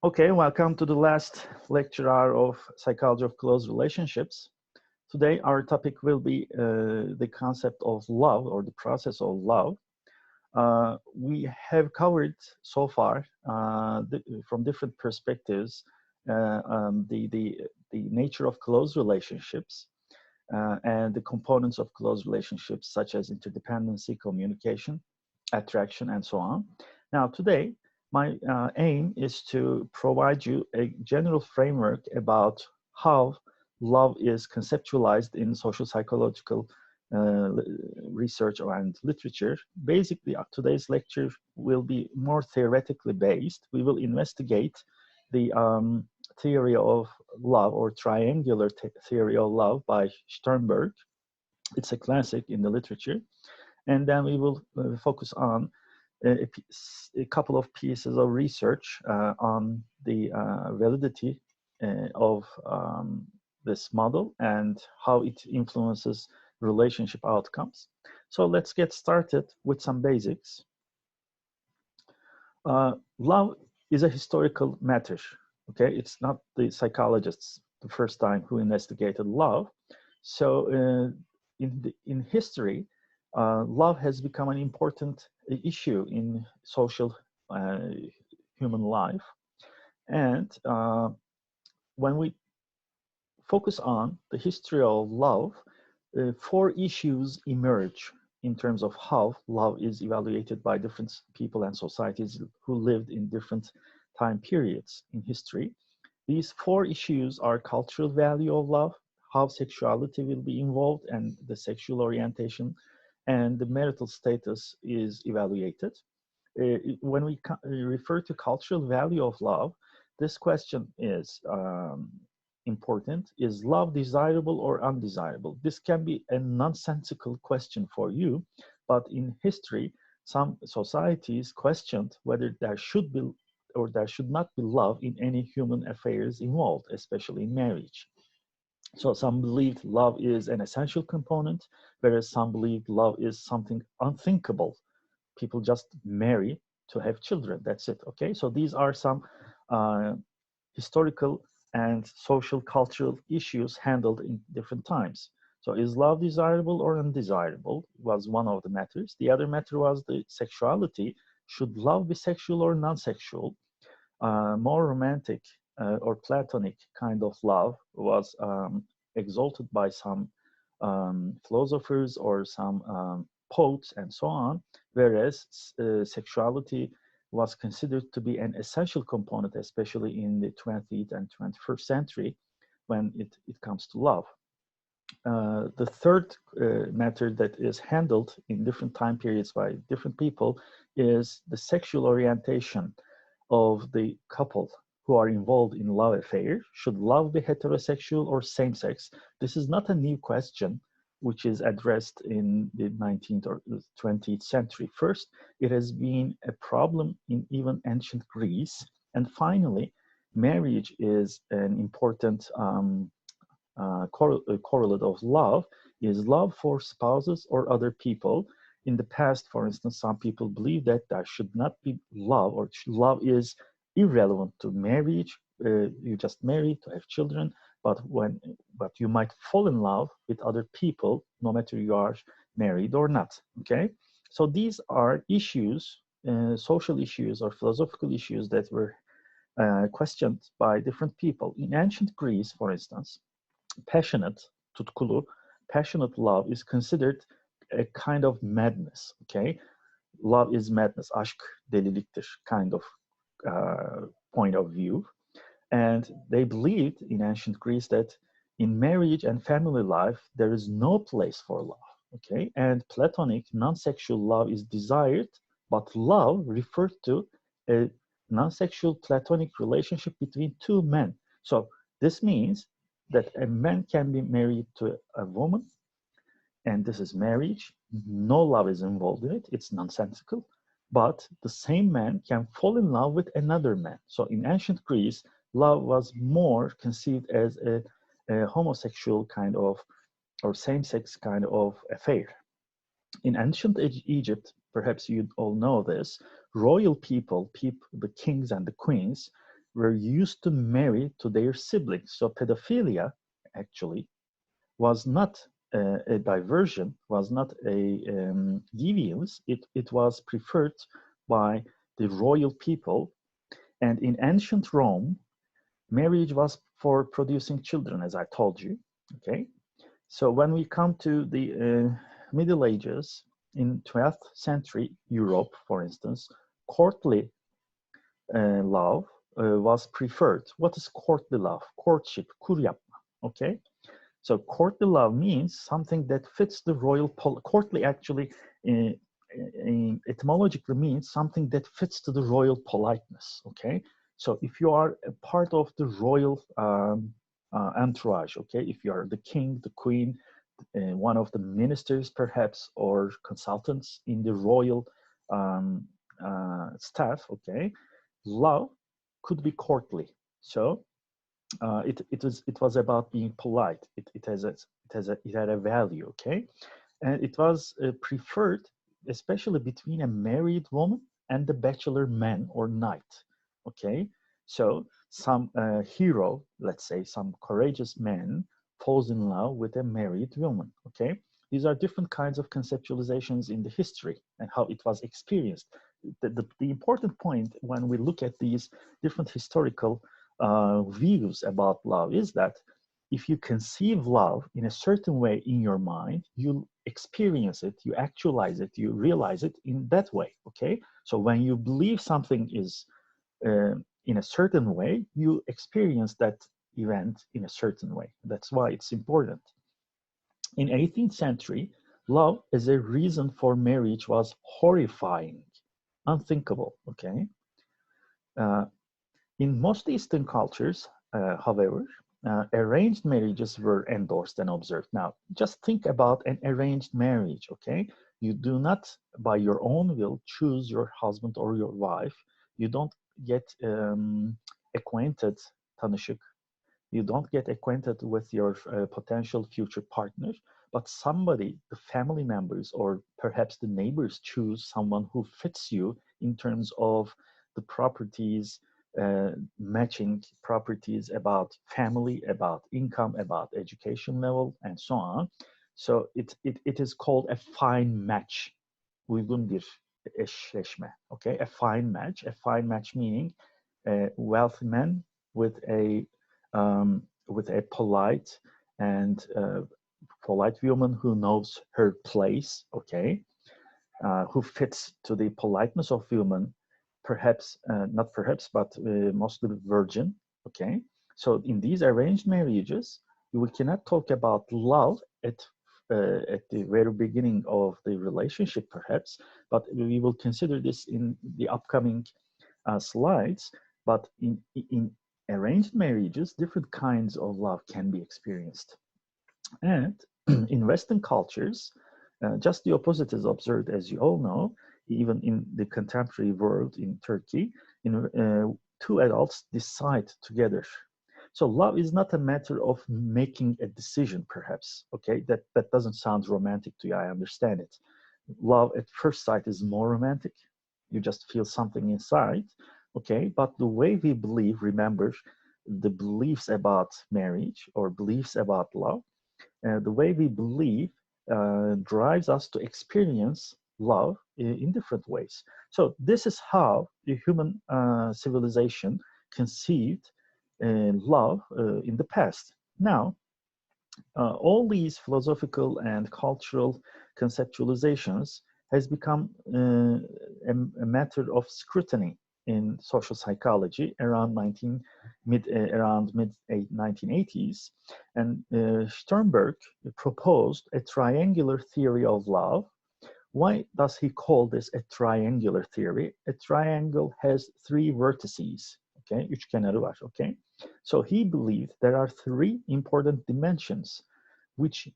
Okay, welcome to the last lecture hour of Psychology of Close Relationships. Today, our topic will be the concept of love or the process of love. We have covered so far from different perspectives the nature of close relationships and the components of close relationships such as interdependency, communication, attraction, and so on. Now, today, my aim is to provide you a general framework about how love is conceptualized in social psychological research and literature. Basically, today's lecture will be more theoretically based. We will investigate the theory of love or triangular theory of love by Sternberg. It's a classic in the literature. And then we will focus on a couple of pieces of research on the validity of this model and how it influences relationship outcomes. So let's get started with some basics. Love is a historical matter. Okay, it's not the psychologists the first time who investigated love. So in history, love has become an important issue in social human life. And when we focus on the history of love, four issues emerge in terms of how love is evaluated by different people and societies who lived in different time periods in history. These four issues are cultural value of love, how sexuality will be involved and the sexual orientation, and the marital status is evaluated. When we refer to cultural value of love, this question is important. Is love desirable or undesirable? This can be a nonsensical question for you, but in history, some societies questioned whether there should be or there should not be love in any human affairs involved, especially in marriage. So some believed love is an essential component, whereas some believed love is something unthinkable. People just marry to have children, that's it, okay? So these are some historical and social cultural issues handled in different times. So is love desirable or undesirable was one of the matters. The other matter was the sexuality. Should love be sexual or non-sexual? More romantic or platonic kind of love was exalted by some philosophers or some poets and so on, whereas sexuality was considered to be an essential component, especially in the 20th and 21st century when it comes to love. The third matter that is handled in different time periods by different people is the sexual orientation of the couple who are involved in love affair. Should love be heterosexual or same-sex? This is not a new question which is addressed in the 19th or 20th century. First, it has been a problem in even ancient Greece. And finally, marriage is an important correlate of love. Is love for spouses or other people? In the past, for instance, some people believe that there should not be love, or love is irrelevant to marriage. You just marry to have children, but you might fall in love with other people, no matter you are married or not. Okay, so these are issues, social issues or philosophical issues that were questioned by different people. In ancient Greece, for instance, passionate tutkulu, passionate love is considered a kind of madness. Okay, love is madness, aşk deliliktir kind of point of view. And they believed in ancient Greece that in marriage and family life, there is no place for love, okay? And platonic, non-sexual love is desired, but love referred to a non-sexual platonic relationship between two men. So this means that a man can be married to a woman, and this is marriage. No love is involved in it. It's nonsensical. But the same man can fall in love with another man. So in ancient Greece, love was more conceived as a homosexual kind of or same-sex kind of affair. In ancient Egypt, perhaps you all know this, royal people, the kings and the queens, were used to marry to their siblings. So pedophilia actually was not a diversion, was not a deviance. It was preferred by the royal people. And in ancient Rome, marriage was for producing children, as I told you. Okay, so when we come to the Middle Ages, in 12th century Europe, for instance, courtly love was preferred. What is courtly love? Courtship, kur yapma. Okay, so courtly love means something that fits the royal. Courtly actually, uh, etymologically means something that fits to the royal politeness. Okay, so if you are a part of the royal entourage, okay, if you are the king, the queen, one of the ministers perhaps, or consultants in the royal um, staff, okay, love could be courtly. So it was about being polite. It had a value, okay, and it was preferred, especially between a married woman and the bachelor man or knight, okay. So some hero, let's say, some courageous man falls in love with a married woman, okay. These are different kinds of conceptualizations in the history and how it was experienced. The important point when we look at these different historical views about love is that if you conceive love in a certain way in your mind, you experience it, you actualize it, you realize it in that way. Okay, so when you believe something is in a certain way, you experience that event in a certain way. That's why it's important. In 18th century, love as a reason for marriage was horrifying, unthinkable. Okay, uh, in most Eastern cultures, however, arranged marriages were endorsed and observed. Now, just think about an arranged marriage, okay? You do not, by your own will, choose your husband or your wife. You don't get acquainted, tanışık. You don't get acquainted with your potential future partner, but somebody, the family members, or perhaps the neighbors choose someone who fits you in terms of the properties, matching properties about family, about income, about education level, and so on. So it is called a fine match. Uygun bir eşleşme. Okay, a fine match. A fine match meaning a wealthy man with a polite and polite woman who knows her place. Okay, who fits to the politeness of women, perhaps not perhaps, but mostly virgin. Okay, so in these arranged marriages, we cannot talk about love at the very beginning of the relationship, perhaps, but we will consider this in the upcoming slides. But in arranged marriages, different kinds of love can be experienced. And in Western cultures, just the opposite is observed, as you all know, even in the contemporary world in Turkey, two adults decide together. So love is not a matter of making a decision, perhaps. Okay, that doesn't sound romantic to you. I understand it. Love at first sight is more romantic. You just feel something inside. Okay, but the way we believe, remember, the beliefs about marriage or beliefs about love, the way we believe drives us to experience love in different ways. So this is how the human civilization conceived love in the past. Now, all these philosophical and cultural conceptualizations has become a matter of scrutiny in social psychology around mid 1980s, and Sternberg proposed a triangular theory of love. Why does he call this a triangular theory? A triangle has three vertices. Okay, üçgenleri var. Okay, so he believed there are three important dimensions which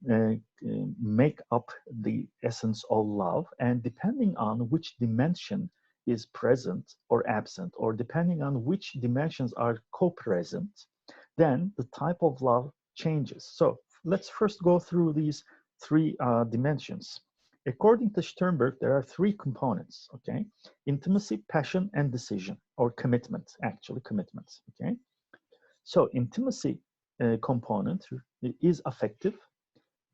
make up the essence of love, and depending on which dimension is present or absent, or depending on which dimensions are co-present, then the type of love changes. So let's first go through these three dimensions. According to Sternberg, there are three components, okay? Intimacy, passion, and decision, or commitment, actually commitment, okay? So intimacy component is affective,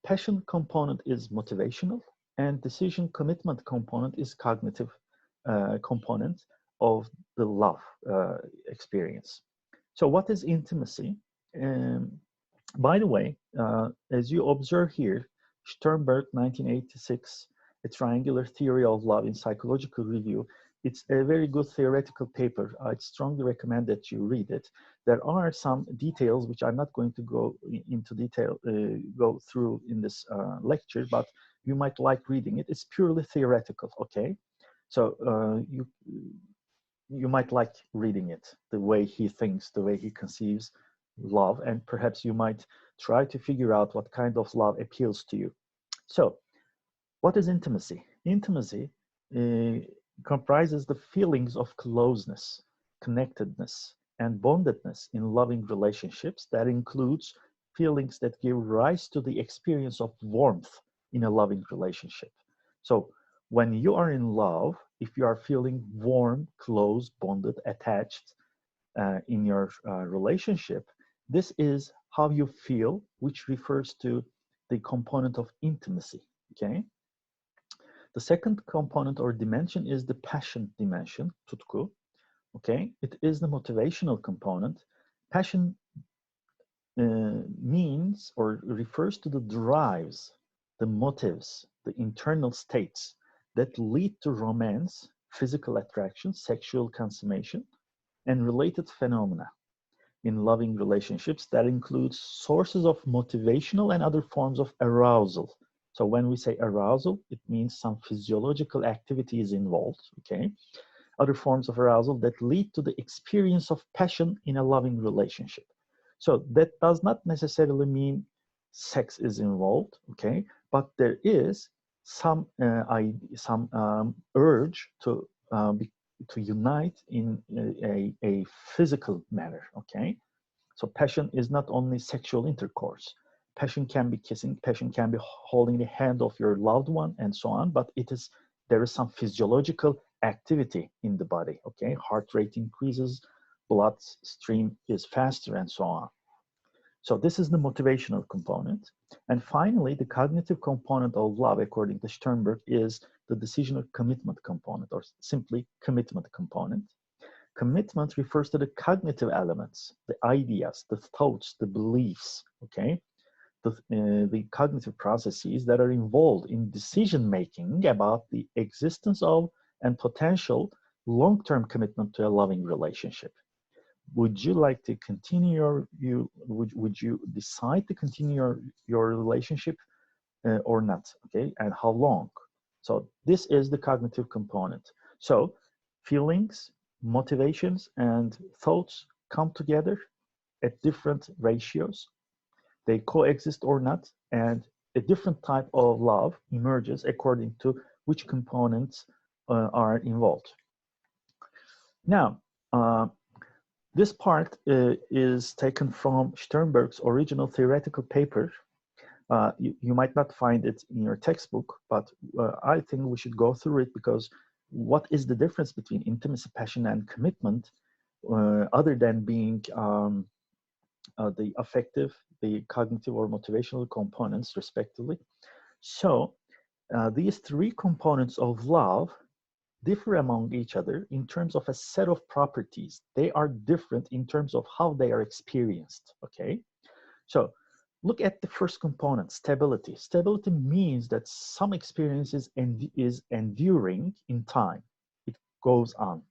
passion component is motivational, and decision commitment component is cognitive component of the love experience. So what is intimacy? Um, by the way, as you observe here, Sternberg, 1986, A Triangular Theory of Love in Psychological Review, it's a very good theoretical paper. I'd strongly recommend that you read it. There are some details which I'm not going to go into detail, go through in this lecture, but you might like reading it. It's purely theoretical, okay? So you might like reading it, the way he thinks, the way he conceives love, and perhaps you might try to figure out what kind of love appeals to you. So, what is intimacy? Intimacy comprises the feelings of closeness, connectedness, and bondedness in loving relationships. That includes feelings that give rise to the experience of warmth in a loving relationship. So, when you are in love, if you are feeling warm, close, bonded, attached in your relationship, this is how you feel, which refers to the component of intimacy, okay? The second component or dimension is the passion dimension, tutku, okay? It is the motivational component. Passion means or refers to the drives, the motives, the internal states that lead to romance, physical attraction, sexual consummation, and related phenomena in loving relationships. That includes sources of motivational and other forms of arousal. So when we say arousal, it means some physiological activity is involved, okay? Other forms of arousal that lead to the experience of passion in a loving relationship. So that does not necessarily mean sex is involved, okay? But there is some urge to unite in a physical manner, okay? So passion is not only sexual intercourse. Passion can be kissing, passion can be holding the hand of your loved one and so on, but there is some physiological activity in the body, okay? Heart rate increases, blood stream is faster and so on. So this is the motivational component. And finally, the cognitive component of love, according to Sternberg, is the decisional commitment component, or simply commitment component. Commitment refers to the cognitive elements, the ideas, the thoughts, the beliefs, okay? The cognitive processes that are involved in decision-making about the existence of and potential long-term commitment to a loving relationship. Would you like to continue would you decide to continue your relationship or not, okay? And how long? So this is the cognitive component. So feelings, motivations, and thoughts come together at different ratios. They coexist or not, and a different type of love emerges according to which components are involved. Now, this part is taken from Sternberg's original theoretical paper. You might not find it in your textbook, but I think we should go through it, because what is the difference between intimacy, passion, and commitment, other than being the affective, the cognitive or motivational components, respectively. So these three components of love differ among each other in terms of a set of properties. They are different in terms of how they are experienced, okay? So look at the first component, stability. Stability means that some experience is enduring in time. It goes on.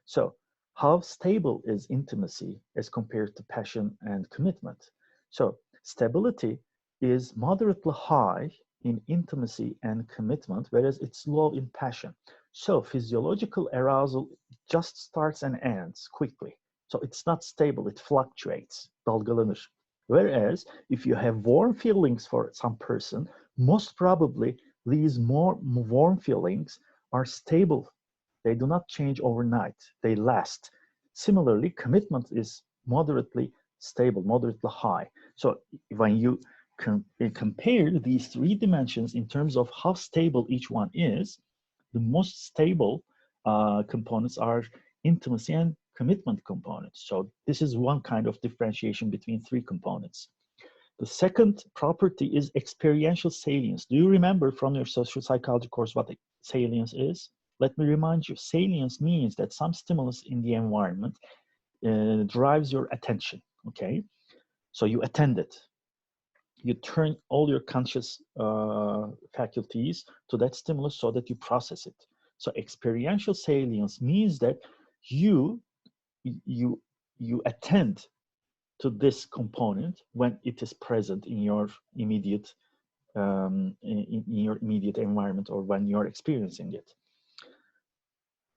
So how stable is intimacy as compared to passion and commitment? So stability is moderately high in intimacy and commitment, whereas it's low in passion. So physiological arousal just starts and ends quickly. So it's not stable, it fluctuates, dalgalanır. Whereas if you have warm feelings for some person, most probably these more warm feelings are stable. They do not change overnight, they last. Similarly, commitment is moderately stable, moderately high. So when you compare these three dimensions in terms of how stable each one is, the most stable components are intimacy and commitment components. So this is one kind of differentiation between three components. The second property is experiential salience. Do you remember from your social psychology course what salience is? Let me remind you, salience means that some stimulus in the environment drives your attention, okay? So you attend it. You turn all your conscious faculties to that stimulus so that you process it. So experiential salience means that you attend to this component when it is present in your immediate in your immediate environment or when you're experiencing it.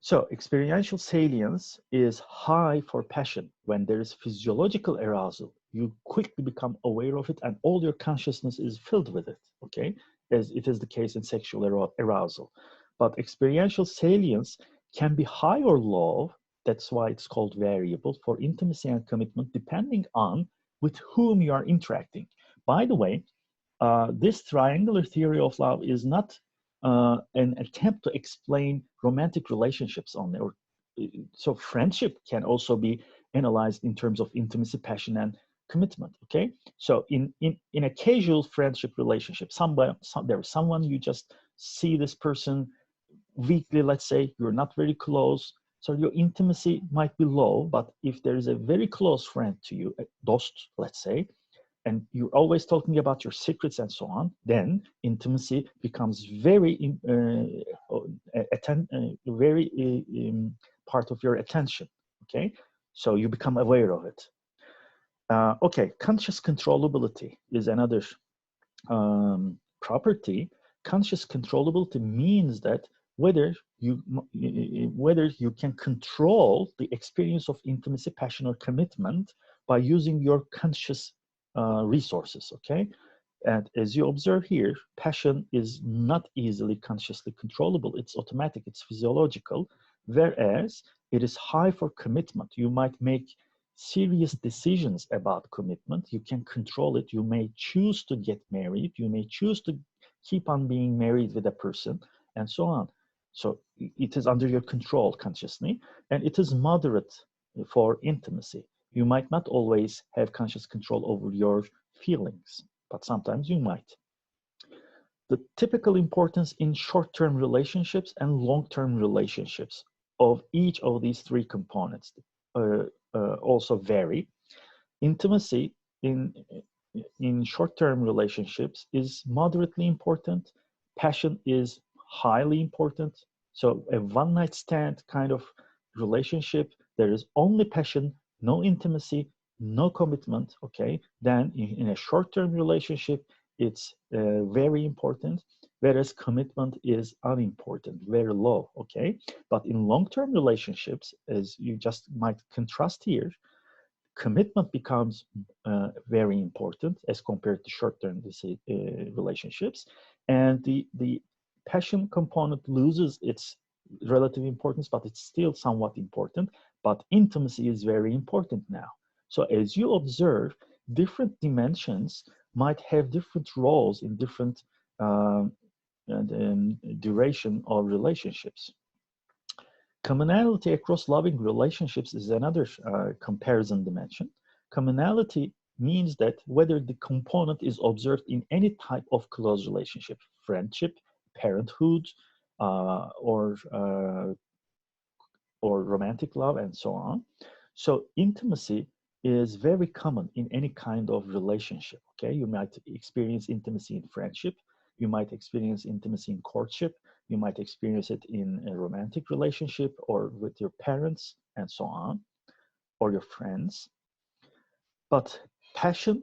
So experiential salience is high for passion. When there is physiological arousal, you quickly become aware of it and all your consciousness is filled with it, okay? As it is the case in sexual arousal. But experiential salience can be high or low. That's why it's called variable for intimacy and commitment, depending on with whom you are interacting. By the way, this triangular theory of love is not an attempt to explain romantic relationships only. So friendship can also be analyzed in terms of intimacy, passion, and commitment. Okay, so in a casual friendship relationship, there is someone you just see this person weekly. Let's say you're not very close, so your intimacy might be low. But if there is a very close friend to you, a dost, let's say, and you're always talking about your secrets and so on, then intimacy becomes very part of your attention, okay? So you become aware of it. Okay, conscious controllability is another property. Conscious controllability means that whether you can control the experience of intimacy, passion, or commitment by using your conscious resources, okay? And as you observe here, passion is not easily consciously controllable. It's automatic, it's physiological, whereas it is high for commitment. You might make serious decisions about commitment. You can control it. You may choose to get married. You may choose to keep on being married with a person, and so on. So it is under your control consciously, and it is moderate for intimacy. You might not always have conscious control over your feelings, but sometimes you might. The typical importance in short-term relationships and long-term relationships of each of these three components also vary. Intimacy in short-term relationships is moderately important. Passion is highly important. So a one-night stand kind of relationship, there is only passion, no intimacy, no commitment, okay? Then in a short-term relationship, it's very important, whereas commitment is unimportant, very low, okay? But in long-term relationships, as you just might contrast here, commitment becomes very important as compared to short-term relationships, and the passion component loses its relative importance, but it's still somewhat important. But intimacy is very important now. So as you observe, different dimensions might have different roles in different duration of relationships. Commonality across loving relationships is another comparison dimension. Commonality means that whether the component is observed in any type of close relationship, friendship, parenthood, or romantic love, and so on. So intimacy is very common in any kind of relationship, okay? You might experience intimacy in friendship, you might experience intimacy in courtship, you might experience it in a romantic relationship or with your parents and so on, or your friends. But passion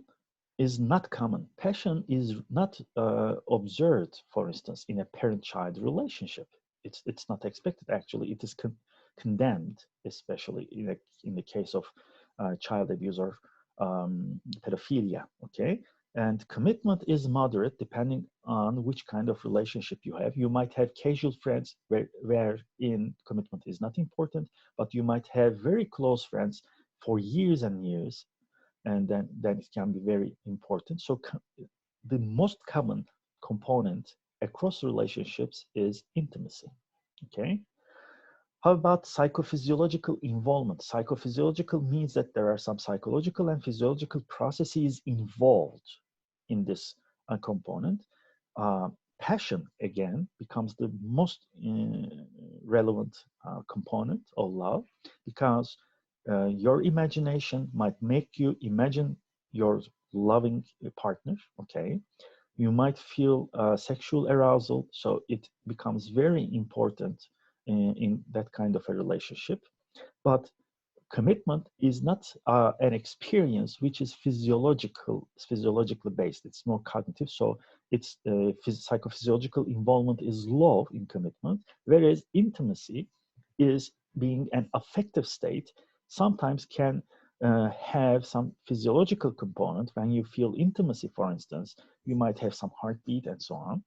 is not common. Passion is not observed, for instance, in a parent-child relationship. It's not expected, actually. It is condemned, especially in the case of child abuse or pedophilia, okay? And commitment is moderate depending on which kind of relationship you have. You might have casual friends wherein commitment is not important, but you might have very close friends for years and years, and then it can be very important. So the most common component across relationships is intimacy. Okay. How about psychophysiological involvement? Psychophysiological means that there are some psychological and physiological processes involved in this component. Passion, again, becomes the most relevant component of love because your imagination might make you imagine your loving partner, okay? You might feel sexual arousal, so it becomes very important in that kind of a relationship. But commitment is not an experience which is physiologically based. It's more cognitive, so it's psychophysiological involvement is low in commitment, whereas intimacy is being an affective state, sometimes can have some physiological component. When you feel intimacy, for instance, you might have some heartbeat and so on.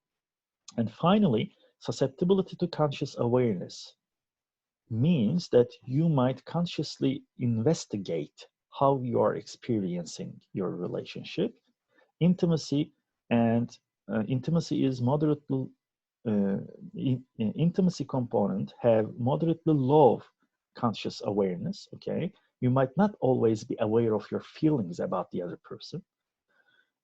And finally, susceptibility to conscious awareness means that you might consciously investigate how you are experiencing your relationship. Intimacy and intimacy is moderately intimacy component have moderately low conscious awareness. Okay, you might not always be aware of your feelings about the other person.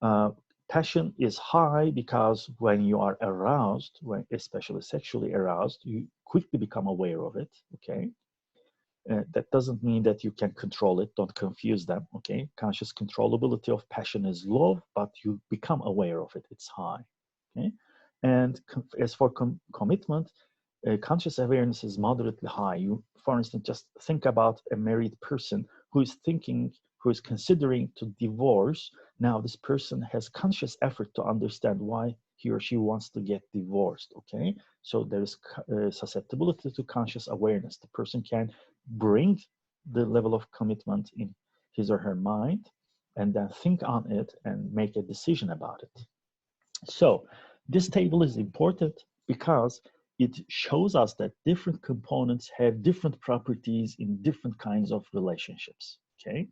Uh, Passion is high because when you are aroused, when especially sexually aroused, you quickly become aware of it. Okay, that doesn't mean that you can control it. Don't confuse them. Okay, conscious controllability of passion is low, but you become aware of it. It's high. Okay, and as for commitment, conscious awareness is moderately high. You, for instance, just think about a married person who is thinking, who is considering to divorce. Now, this person has conscious effort to understand why he or she wants to get divorced. Okay, so there is susceptibility to conscious awareness. The person can bring the level of commitment in his or her mind and then think on it and make a decision about it. So this table is important because it shows us that different components have different properties in different kinds of relationships, okay?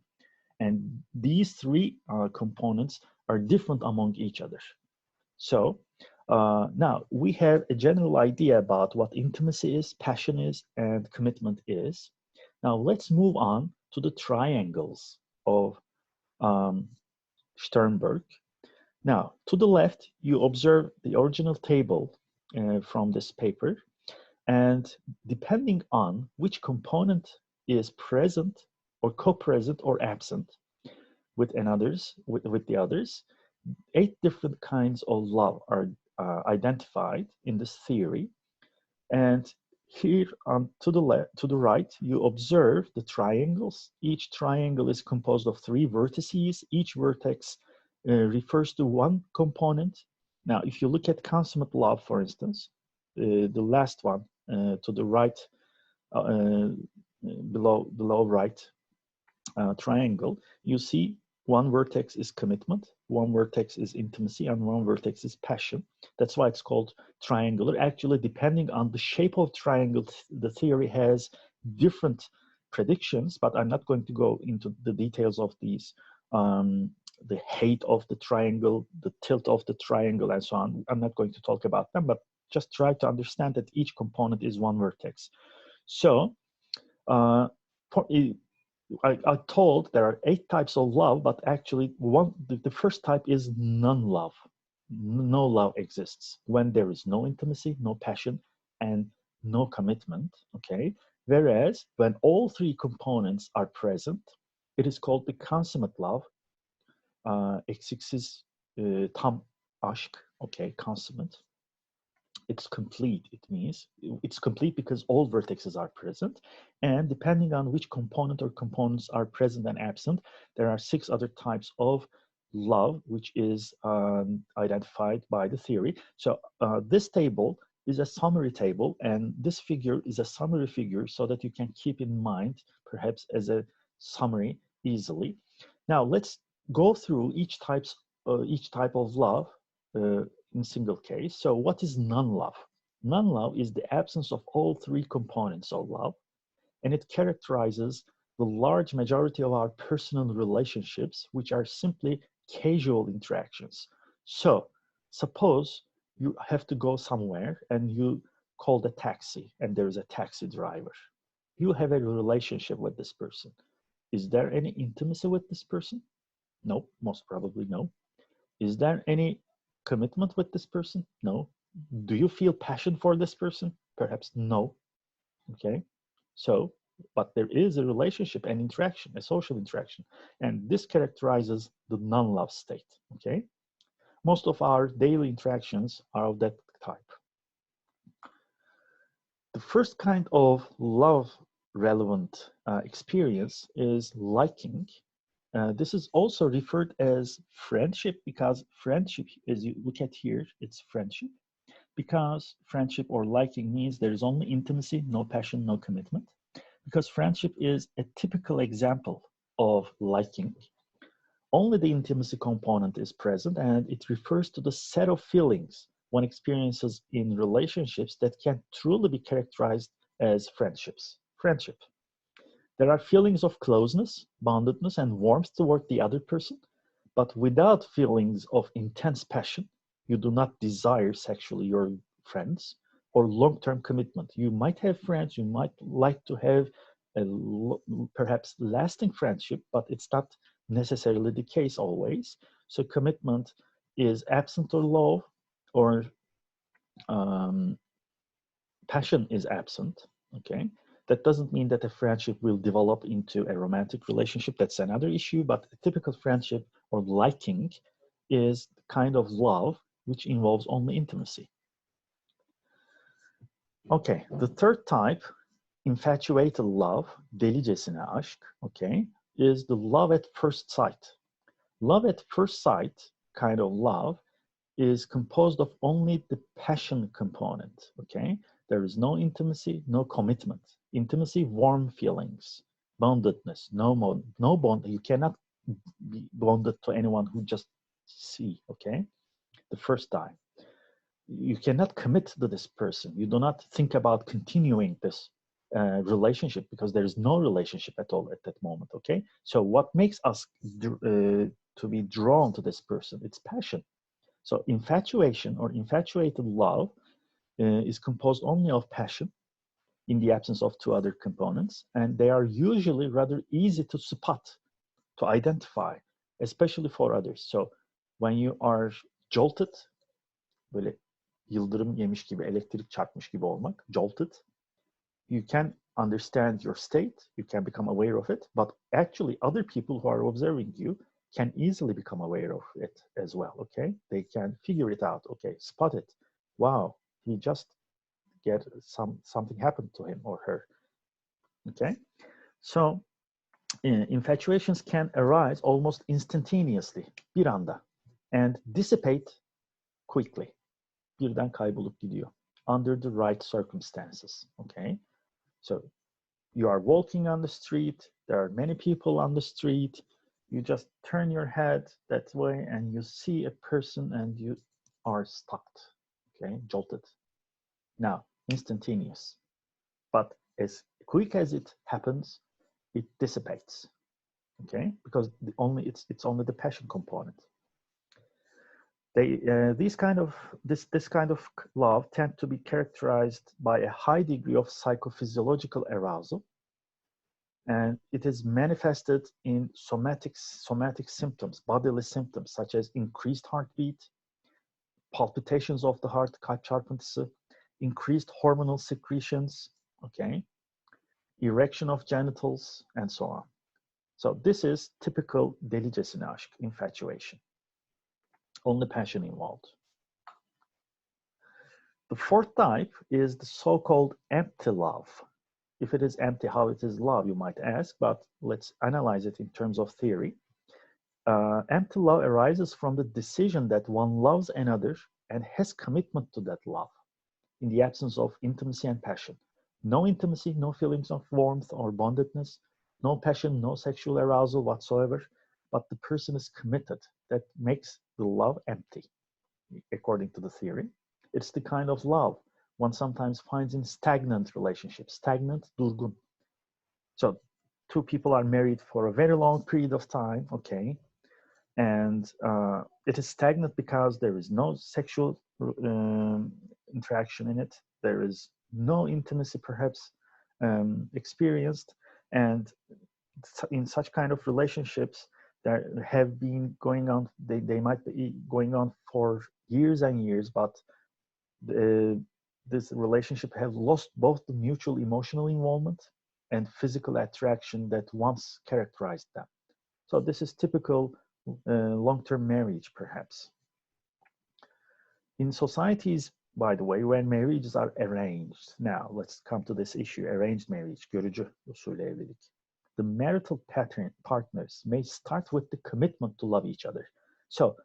And these three components are different among each other. So now we have a general idea about what intimacy is, passion is, and commitment is. Now let's move on to the triangles of Sternberg. Now, to the left, you observe the original table from this paper, and depending on which component is present or co-present or absent with the others, 8 different kinds of love are identified in this theory. And here to the right, you observe the triangles. Each triangle is composed of 3 vertices. Each vertex refers to one component. Now, if you look at consummate love, for instance, the last one to the right, below right triangle, you see one vertex is commitment, one vertex is intimacy, and one vertex is passion. That's why it's called triangular. Actually, depending on the shape of triangle, the theory has different predictions, but I'm not going to go into the details of these. The height of the triangle, the tilt of the triangle, and so on. I'm not going to talk about them, but just try to understand that each component is one vertex. So, I told there are 8 types of love, but actually the first type is non-love. No love exists when there is no intimacy, no passion, and no commitment, okay? Whereas when all 3 components are present, it is called the consummate love. Eksiksiz tam aşk, okay, consummate. It's complete. It means it's complete because all vertices are present, and depending on which component or components are present and absent, there are 6 other types of love, which is identified by the theory. So this table is a summary table, and this figure is a summary figure so that you can keep in mind, perhaps as a summary easily. Now let's go through each type of love in single case. So what is non-love? Non-love is the absence of all 3 components of love, and it characterizes the large majority of our personal relationships, which are simply casual interactions. So suppose you have to go somewhere and you call the taxi and there is a taxi driver. You have a relationship with this person. Is there any intimacy with this person? No, most probably no. Is there any commitment with this person? No. Do you feel passion for this person? Perhaps no. Okay. So, but there is a relationship and interaction, a social interaction. And this characterizes the non-love state. Okay. Most of our daily interactions are of that type. The first kind of love relevant experience is liking. This is also referred as friendship because friendship, as you look at here, it's friendship. Because friendship or liking means there is only intimacy, no passion, no commitment. Because friendship is a typical example of liking. Only the intimacy component is present, and it refers to the set of feelings one experiences in relationships that can truly be characterized as friendships. Friendship. There are feelings of closeness, bondedness, and warmth toward the other person, but without feelings of intense passion, you do not desire sexually your friends or long-term commitment. You might have friends, you might like to have a perhaps lasting friendship, but it's not necessarily the case always. So commitment is absent or low, or um, passion is absent. Okay, that doesn't mean that a friendship will develop into a romantic relationship. That's another issue. But a typical friendship or liking is the kind of love which involves only intimacy. Okay, the third type, infatuated love, delicesine aşk, okay, is the love at first sight. Love at first sight kind of love is composed of only the passion component, okay? There is no intimacy, no commitment. Intimacy, warm feelings, bondedness, no bond. You cannot be bonded to anyone who just see, okay? The first time. You cannot commit to this person. You do not think about continuing this relationship because there is no relationship at all at that moment, okay? So what makes us to be drawn to this person? It's passion. So infatuation or infatuated love is composed only of passion in the absence of two other components, and they are usually rather easy to spot, to identify, especially for others. So when you are jolted, böyle yıldırım yemiş gibi, elektrik çarpmış gibi olmak, jolted, you can understand your state, you can become aware of it, but actually other people who are observing you can easily become aware of it as well, okay? They can figure it out, okay, spot it. Wow, he just get something happened to him or her, okay? So infatuations can arise almost instantaneously, bir anda, and dissipate quickly. Birden kaybolup gidiyor under the right circumstances, okay? So you are walking on the street, there are many people on the street, you just turn your head that way and you see a person and you are stopped, okay, jolted. Now, instantaneous. But as quick as it happens, it dissipates, okay, because it's only the passion component. This kind of love tend to be characterized by a high degree of psychophysiological arousal, and it is manifested in somatic symptoms, bodily symptoms such as increased heartbeat, palpitations of the heart, kalp çarpıntısı, increased hormonal secretions, okay, erection of genitals, and so on. So this is typical delicesine aşk, infatuation. Only passion involved. The fourth type is the so-called empty love. If it is empty, how it is love, you might ask, but let's analyze it in terms of theory. Empty love arises from the decision that one loves another and has commitment to that love in the absence of intimacy and passion. No intimacy, no feelings of warmth or bondedness, no passion, no sexual arousal whatsoever, but the person is committed. That makes the love empty, according to the theory. It's the kind of love one sometimes finds in stagnant relationships. Stagnant, durgun. So two people are married for a very long period of time, okay, and it is stagnant because there is no sexual interaction in it. There is no intimacy, perhaps, experienced, and in such kind of relationships that have been going on, they might be going on for years and years, but this relationship have lost both the mutual emotional involvement and physical attraction that once characterized them. So this is typical long-term marriage, perhaps. In societies, by the way, when marriages are arranged, now let's come to this issue, arranged marriage, görücü usulü evlilik. The marital partners may start with the commitment to love each other. So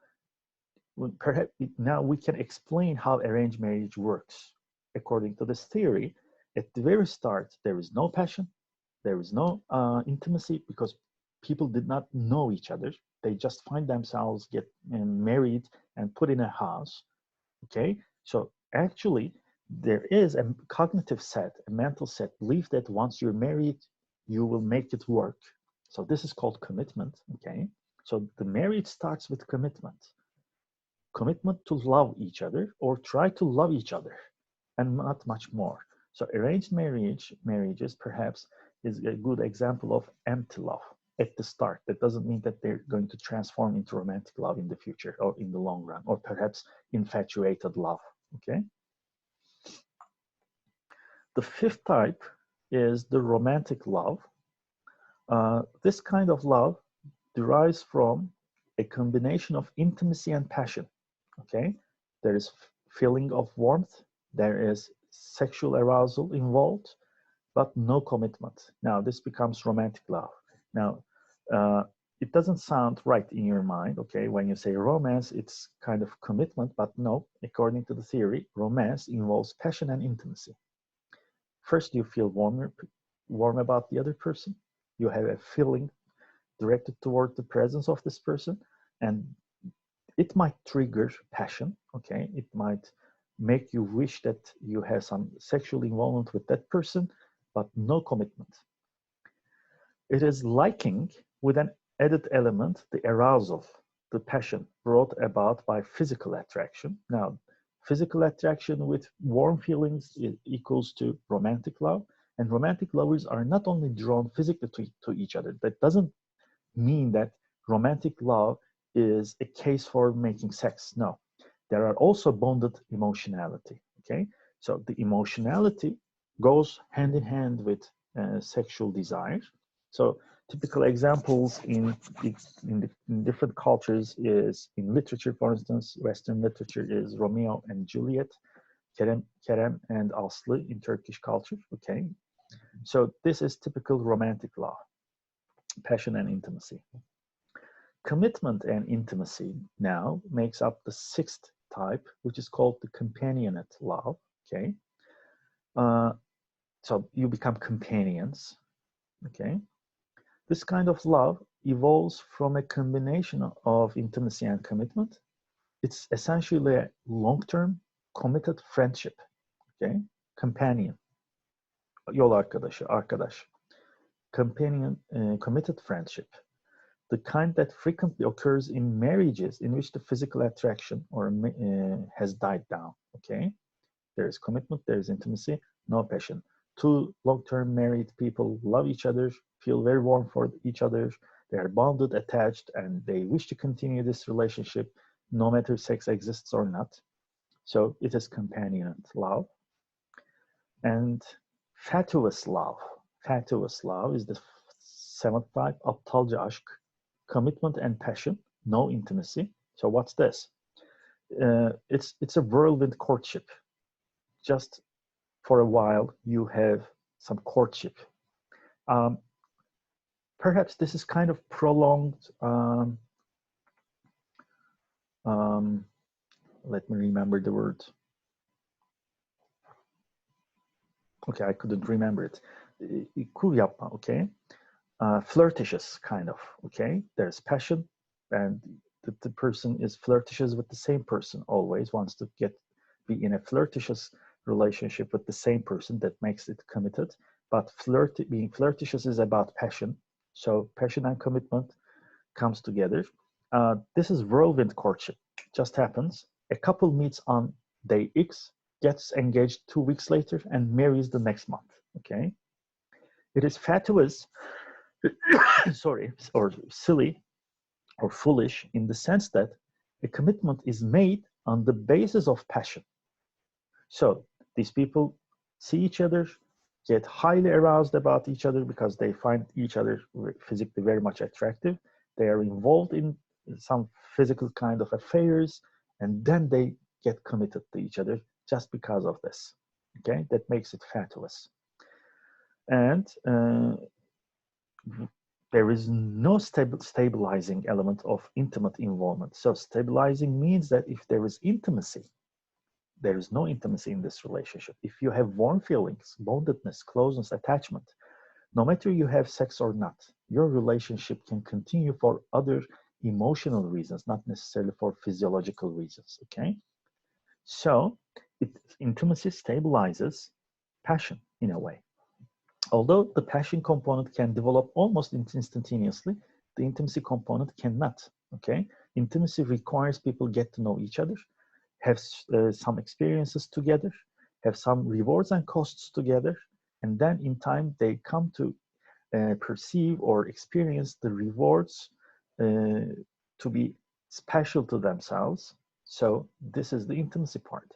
perhaps now we can explain how arranged marriage works. According to this theory, at the very start, there is no passion, there is no intimacy, because people did not know each other. They just find themselves get married and put in a house. Okay, so actually there is a cognitive set, a mental set belief that once you're married, you will make it work. So this is called commitment. Okay, so the marriage starts with commitment to love each other or try to love each other, and not much more. So arranged marriages perhaps is a good example of empty love at the start. That doesn't mean that they're going to transform into romantic love in the future or in the long run, or perhaps infatuated love. Okay. The fifth type is the romantic love. This kind of love derives from a combination of intimacy and passion. Okay, there is feeling of warmth, there is sexual arousal involved, but no commitment. Now this becomes romantic love. Now it doesn't sound right in your mind. Okay, when you say romance, it's kind of commitment, but no, according to the theory, romance involves passion and intimacy. First, you feel warm about the other person. You have a feeling directed toward the presence of this person, and it might trigger passion. Okay, it might make you wish that you have some sexual involvement with that person, but no commitment. It is liking with an added element, the arousal, the passion brought about by physical attraction. Now, physical attraction with warm feelings equals to romantic love, and romantic lovers are not only drawn physically to each other. That doesn't mean that romantic love is a case for making sex. No, there are also bonded emotionality. Okay, so the emotionality goes hand in hand with sexual desire. So typical examples in different cultures is in literature, for instance, Western literature is Romeo and Juliet, Kerem and Aslı in Turkish culture. Okay, so this is typical romantic love, passion and intimacy. Commitment and intimacy now makes up the sixth type, which is called the companionate love. Okay, so you become companions. Okay, this kind of love evolves from a combination of intimacy and commitment. It's essentially a long-term committed friendship. Okay, companion, yol arkadaşı, arkadaş. Companion, committed friendship. The kind that frequently occurs in marriages in which the physical attraction or has died down. Okay, there is commitment, there is intimacy, no passion. Two long-term married people love each other, feel very warm for each other, they are bonded, attached, and they wish to continue this relationship no matter sex exists or not. So it is companionate love. And fatuous love. Fatuous love is the seventh type, aptalca aşk, commitment and passion, no intimacy. So what's this? It's a whirlwind courtship. Just for a while, you have some courtship. Perhaps this is kind of prolonged. Let me remember the word. Okay, I couldn't remember it. Kul yapma, okay? Flirtatious, kind of, okay? There's passion, and the person is flirtatious with the same person, always wants to be in a flirtatious relationship with the same person. That makes it committed. But being flirtatious is about passion. So passion and commitment comes together. This is whirlwind courtship. Just happens. A couple meets on day X, gets engaged 2 weeks later, and marries the next month. Okay. It is fatuous, sorry, or silly or foolish in the sense that a commitment is made on the basis of passion. So these people see each other, get highly aroused about each other because they find each other physically very much attractive. They are involved in some physical kind of affairs, and then they get committed to each other just because of this. Okay, that makes it fatuous. And there is no stabilizing element of intimate involvement. So stabilizing means that if there is intimacy, there is no intimacy in this relationship. If you have warm feelings, bondedness, closeness, attachment, no matter you have sex or not, your relationship can continue for other emotional reasons, not necessarily for physiological reasons, okay? So intimacy stabilizes passion in a way. Although the passion component can develop almost instantaneously, the intimacy component cannot, okay? Intimacy requires people get to know each other, have some experiences together, have some rewards and costs together, and then in time they come to perceive or experience the rewards to be special to themselves. So this is the intimacy part.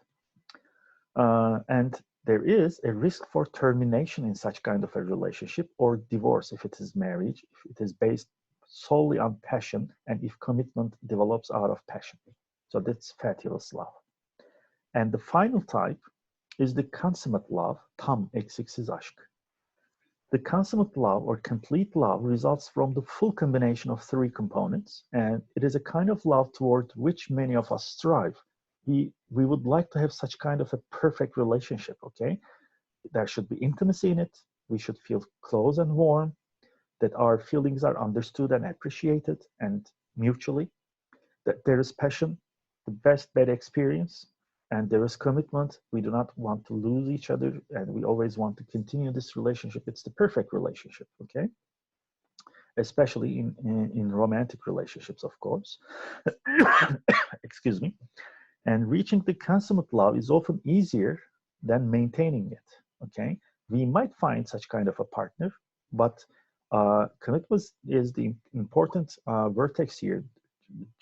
And there is a risk for termination in such kind of a relationship or divorce if it is marriage, if it is based solely on passion and if commitment develops out of passion. So that's fatuous love. And the final type is the consummate love, tam eksiksiz aşk. The consummate love or complete love results from the full combination of three components, and it is a kind of love toward which many of us strive. We would like to have such kind of a perfect relationship, okay? There should be intimacy in it. We should feel close and warm, that our feelings are understood and appreciated and mutually, that there is passion, the best bad experience, and there is commitment. We do not want to lose each other, and we always want to continue this relationship. It's the perfect relationship, okay? Especially in romantic relationships, of course. Excuse me. And reaching the consummate love is often easier than maintaining it, okay? We might find such kind of a partner, but commitment is the important vertex here.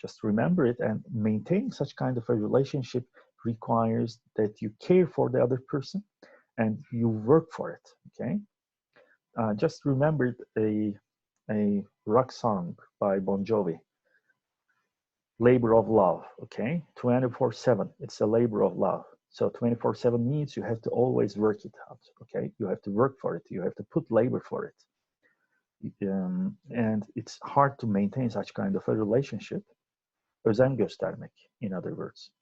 Just remember it, and maintaining such kind of a relationship requires that you care for the other person and you work for it, okay? Just remember a rock song by Bon Jovi, labor of love, okay? 24/7, it's a labor of love. So 24/7 means you have to always work it out, okay? You have to work for it, you have to put labor for it. And it's hard to maintain such kind of a relationship. Özen göstermek, in other words.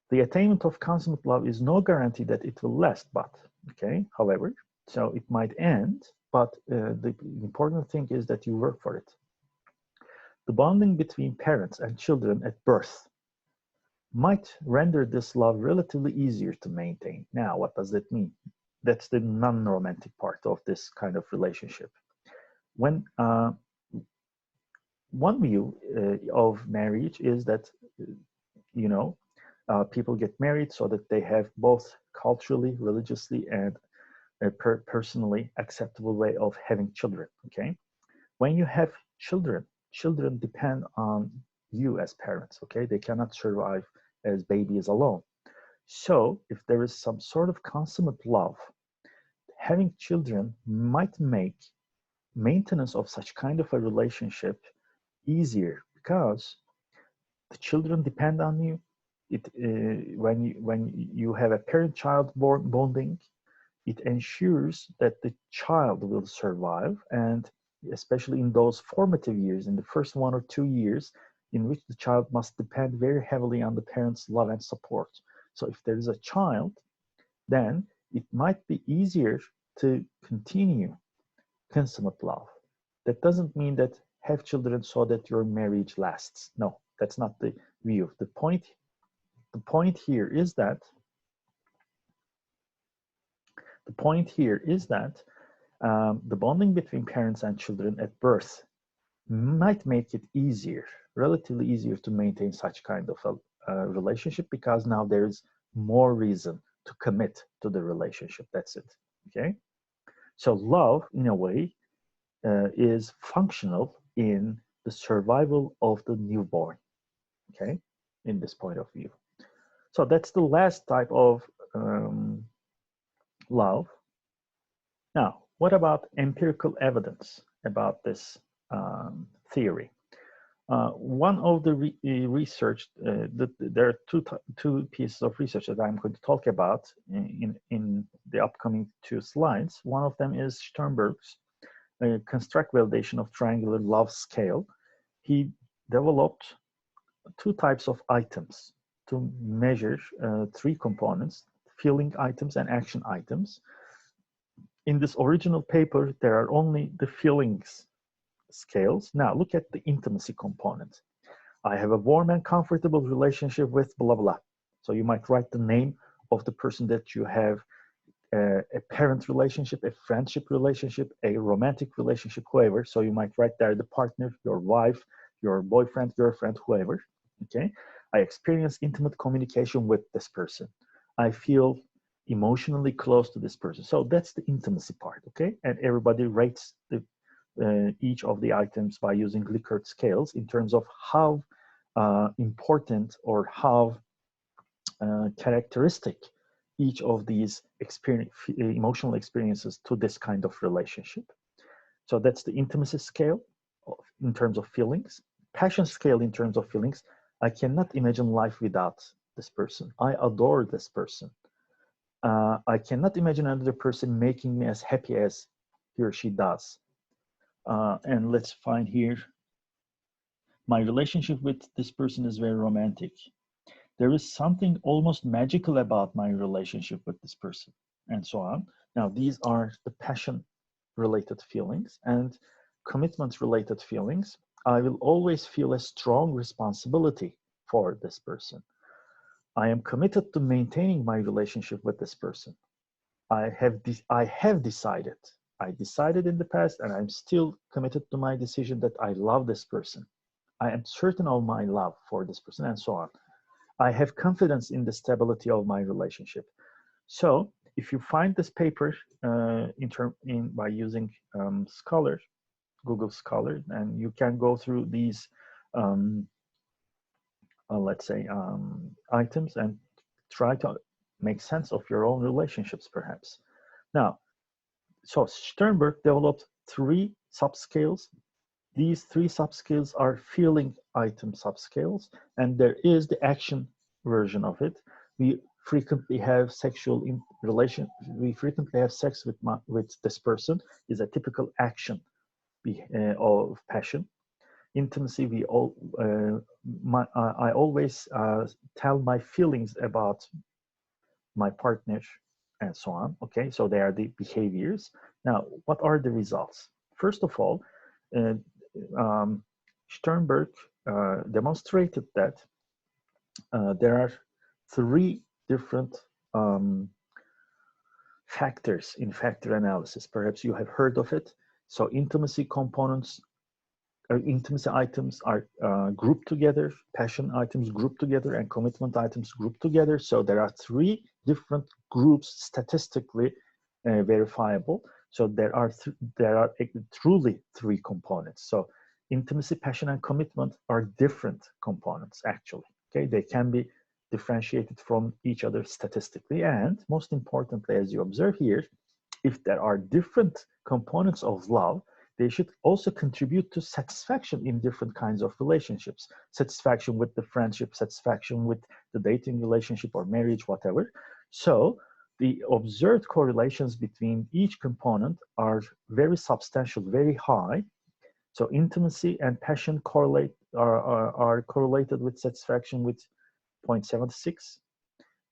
The attainment of consummate love is no guarantee that it will last, but, okay, however, so it might end, but the important thing is that you work for it. The bonding between parents and children at birth might render this love relatively easier to maintain. Now, what does that mean? That's the non-romantic part of this kind of relationship. When one view of marriage is that, you know, people get married so that they have both culturally, religiously, and a personally acceptable way of having children, okay? When you have children, children depend on you as parents, okay? They cannot survive as babies alone. So if there is some sort of consummate love, having children might make maintenance of such kind of a relationship easier because the children depend on you. When you have a parent-child bonding, it ensures that the child will survive, and especially in those formative years, in the first 1 or 2 years, in which the child must depend very heavily on the parents' love and support. So if there is a child, then it might be easier to continue consummate love. That doesn't mean that have children so that your marriage lasts. No, that's not the view. The point here is that the bonding between parents and children at birth might make it easier, relatively easier to maintain such kind of a relationship because now there's more reason to commit to the relationship. That's it. Okay. So love, in a way, is functional in the survival of the newborn. Okay, in this point of view. So that's the last type of love. Now, what about empirical evidence about this theory? One of the research, there are two pieces of research that I'm going to talk about in the upcoming two slides. One of them is Sternberg's construct validation of triangular love scale. He developed two types of items to measure three components, feeling items and action items. In this original paper, there are only the feelings scales. Now look at the intimacy component. I have a warm and comfortable relationship with blah, blah. So you might write the name of the person that you have a parent relationship, a friendship relationship, a romantic relationship, whoever. So you might write there the partner, your wife, your boyfriend, girlfriend, whoever. Okay. I experience intimate communication with this person. I feel emotionally close to this person. So that's the intimacy part. Okay. And everybody rates each of the items by using Likert scales in terms of how important or how characteristic each of these emotional experiences to this kind of relationship. So that's the intimacy scale in terms of feelings. Passion scale in terms of feelings. I cannot imagine life without this person. I adore this person. I cannot imagine another person making me as happy as he or she does. And let's find here. My relationship with this person is very romantic. There is something almost magical about my relationship with this person, and so on. Now, these are the passion related feelings and commitment related feelings. I will always feel a strong responsibility for this person. I am committed to maintaining my relationship with this person. I have decided. I decided in the past, and I'm still committed to my decision that I love this person. I am certain of my love for this person, and so on. I have confidence in the stability of my relationship. So if you find this paper by using Scholar, Google Scholar, and you can go through these, let's say, items and try to make sense of your own relationships, perhaps. Now, so Sternberg developed three subscales. These three subscales are feeling item subscales, and there is the action version of it. We frequently have sexual relation. We frequently have sex with this person is a typical action of passion. Intimacy. I always tell my feelings about my partner, and so on. Okay, so they are the behaviors. Now, what are the results? First of all, Sternberg demonstrated that there are three different factors in factor analysis. Perhaps you have heard of it. So intimacy components, intimacy items are grouped together, passion items grouped together, and commitment items grouped together. So there are three different groups statistically verifiable. So there are truly three components. So intimacy, passion, and commitment are different components, actually. Okay, they can be differentiated from each other statistically. And most importantly, as you observe here, if there are different components of love, they should also contribute to satisfaction in different kinds of relationships. Satisfaction with the friendship, satisfaction with the dating relationship or marriage, whatever. So the observed correlations between each component are very substantial, very high. So intimacy and passion are correlated with satisfaction with 0.76,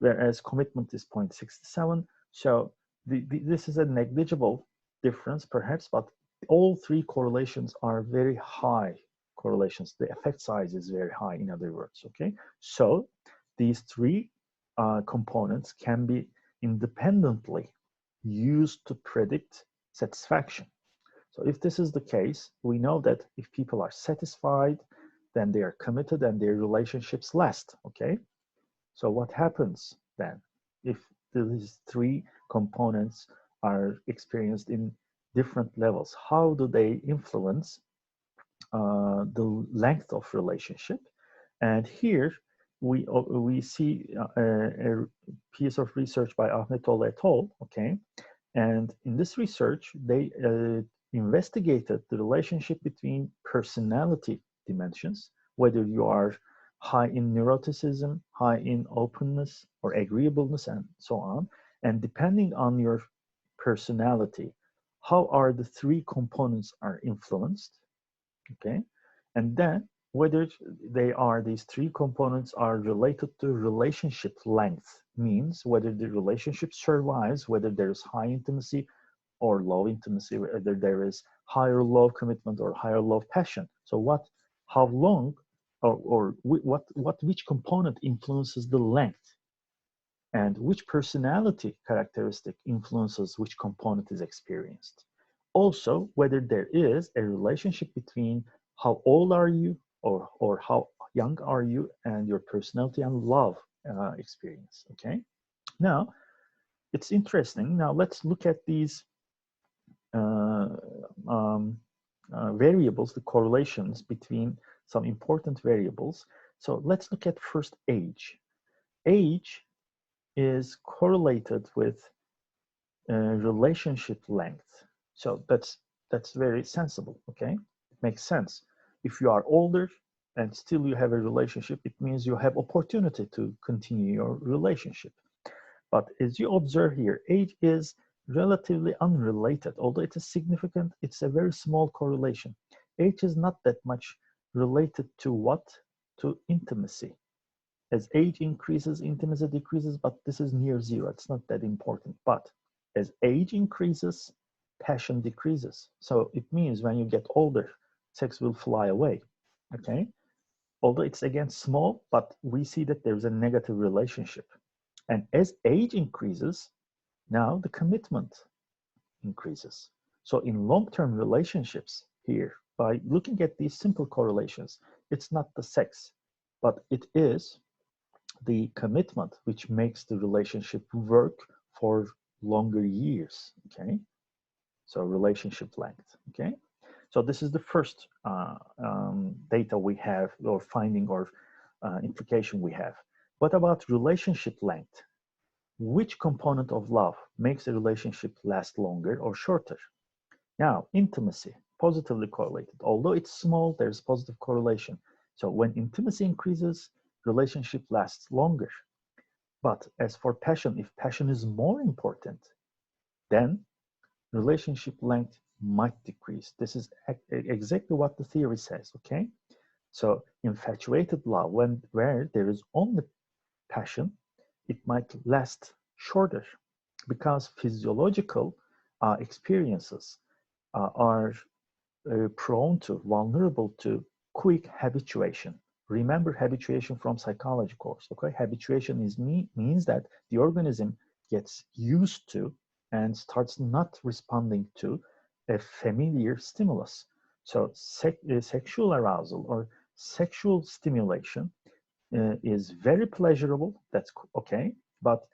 whereas commitment is 0.67. So this is a negligible difference, perhaps, but all three correlations are very high correlations. The effect size is very high, in other words, okay? So these three components can be independently used to predict satisfaction. So if this is the case, we know that if people are satisfied, then they are committed and their relationships last, okay? So what happens then if these three components are experienced in different levels? How do they influence the length of relationship? And here we see a piece of research by Ahmetoğlu et al. Okay, and in this research they investigated the relationship between personality dimensions, whether you are high in neuroticism, high in openness or agreeableness, and so on. And depending on your personality, how are the three components are influenced? Okay, and then whether these three components are related to relationship length, means whether the relationship survives, whether there is high intimacy or low intimacy, whether there is higher love commitment or higher love passion. So how long, or which component influences the length, and which personality characteristic influences which component is experienced. Also, whether there is a relationship between how old are you, or how young are you, and your personality and love experience. Okay, now it's interesting. Now let's look at these uh, um, variables, the correlations between some important variables. So let's look at first age. Age is correlated with relationship length. So that's very sensible. Okay, it makes sense. If you are older and still you have a relationship, it means you have opportunity to continue your relationship. But as you observe here, age is relatively unrelated, although it is significant. It's a very small correlation. Age is not that much related to what? To intimacy. As age increases, intimacy decreases, but this is near zero. It's not that important. But as age increases, passion decreases. So it means when you get older, sex will fly away. Okay? Although it's again small, but we see that there's a negative relationship. And as age increases, now the commitment increases. So in long-term relationships here, by looking at these simple correlations, it's not the sex, but it is the commitment which makes the relationship work for longer years. Okay, so relationship length. Okay, so this is the first data we have, or finding, or implication we have. What about relationship length? Which component of love makes a relationship last longer or shorter? Now, intimacy, positively correlated. Although it's small, there's positive correlation. So when intimacy increases, relationship lasts longer. But as for passion, if passion is more important, then relationship length might decrease. This is exactly what the theory says, okay? So infatuated love, where there is only passion, it might last shorter, because physiological experiences are vulnerable to quick habituation. Remember habituation from psychology course, okay? Habituation means that the organism gets used to and starts not responding to a familiar stimulus. So sexual arousal or sexual stimulation is very pleasurable, that's okay, but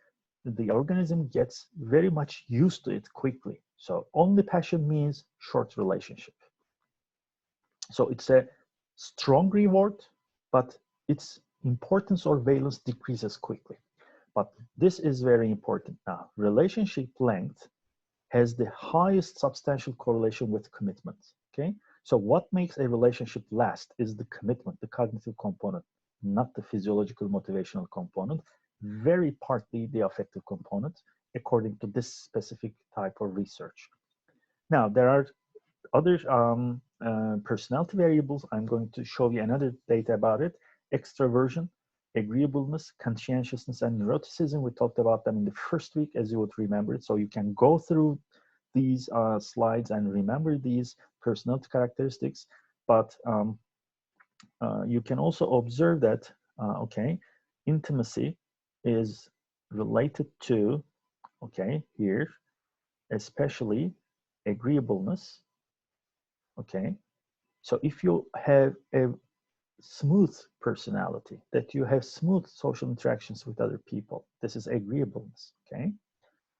the organism gets very much used to it quickly. So only passion means short relationship. So it's a strong reward, but its importance or valence decreases quickly. But this is very important now. Relationship length has the highest substantial correlation with commitment. Okay, so what makes a relationship last is the commitment, the cognitive component, not the physiological motivational component, very partly the affective component, according to this specific type of research. Now, there are other personality variables. I'm going to show you another data about it. Extroversion, agreeableness, conscientiousness, and neuroticism. We talked about them in the first week, as you would remember it. So you can go through these slides and remember these personality characteristics. But you can also observe that, okay, intimacy is related to, okay, here, especially agreeableness, Okay, so if you have a smooth personality, that you have smooth social interactions with other people, this is agreeableness. Okay,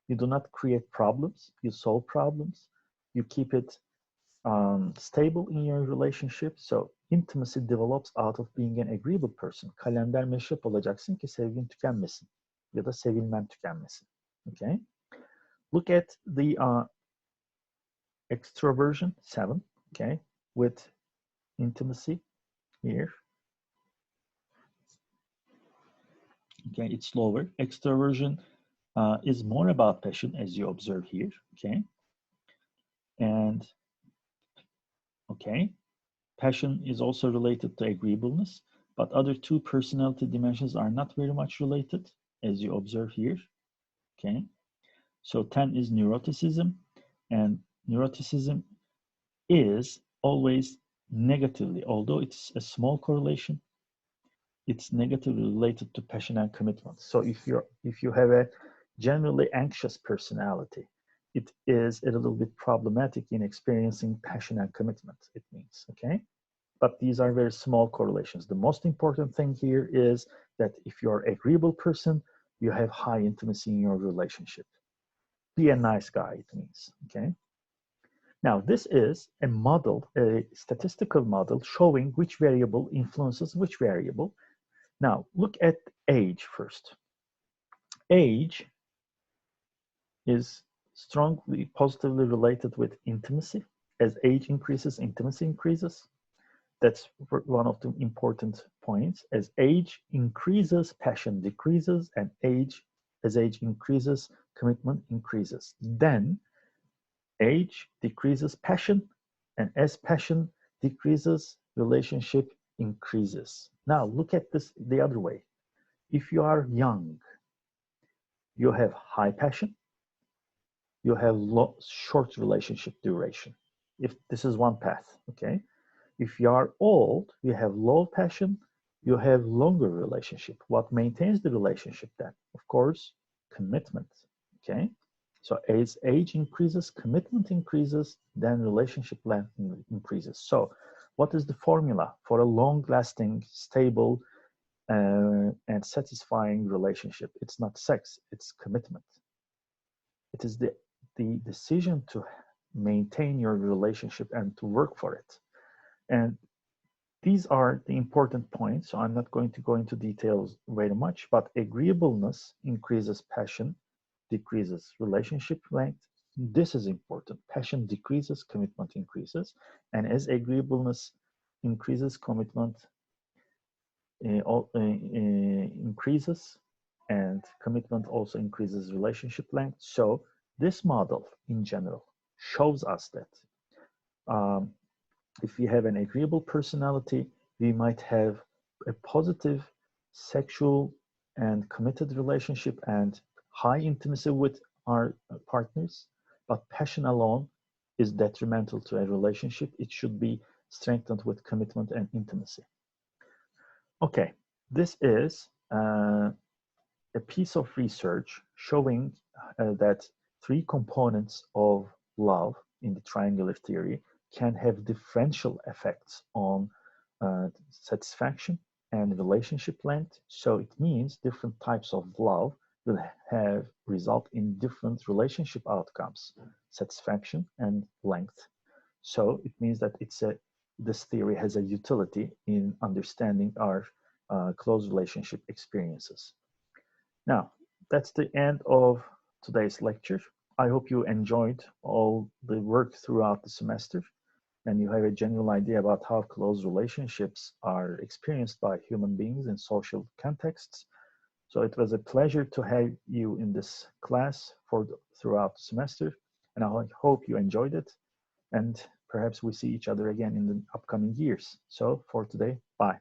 you do not create problems, you solve problems, you keep it stable in your relationship. So intimacy develops out of being an agreeable person. Kalender meşrep olacaksın ki sevgin tükenmesin ya da sevilmen tükenmesin. Okay. Look at the extroversion 7. Okay, with intimacy here. Okay, it's lower. Extroversion is more about passion, as you observe here. Okay, and okay, passion is also related to agreeableness, but other two personality dimensions are not very much related, as you observe here. Okay, so 10 is neuroticism, and neuroticism is always negatively, although it's a small correlation, it's negatively related to passion and commitment. So if you have a generally anxious personality, it is a little bit problematic in experiencing passion and commitment, it means, okay? But these are very small correlations. The most important thing here is that if you're an agreeable person, you have high intimacy in your relationship. Be a nice guy, it means, okay? Now, this is a model, a statistical model showing which variable influences which variable. Now, look at age first. Age is strongly positively related with intimacy. As age increases, intimacy increases. That's one of the important points. As age increases, passion decreases, and as age increases, commitment increases. Then age decreases passion, and as passion decreases, relationship increases. Now look at this the other way. If you are young, you have high passion, you have short relationship duration. If this is one path, okay? If you are old, you have low passion, you have longer relationship. What maintains the relationship then? Of course, commitment, okay? So as age increases, commitment increases, then relationship length increases. So what is the formula for a long-lasting, stable, and satisfying relationship? It's not sex, it's commitment. It is the decision to maintain your relationship and to work for it. And these are the important points. So I'm not going to go into details very much, but agreeableness increases passion, decreases relationship length. This is important. Passion decreases, commitment increases. And as agreeableness increases, commitment increases, and commitment also increases relationship length. So this model in general shows us that if we have an agreeable personality, we might have a positive sexual and committed relationship and high intimacy with our partners, but passion alone is detrimental to a relationship. It should be strengthened with commitment and intimacy. Okay, this is a piece of research showing that three components of love in the triangular theory can have differential effects on satisfaction and relationship length. So it means different types of love will have result in different relationship outcomes, satisfaction and length. So it means that this theory has a utility in understanding our close relationship experiences. Now, that's the end of today's lecture. I hope you enjoyed all the work throughout the semester and you have a general idea about how close relationships are experienced by human beings in social contexts. So it was a pleasure to have you in this class throughout the semester, and I hope you enjoyed it, and perhaps we see each other again in the upcoming years. So for today, bye.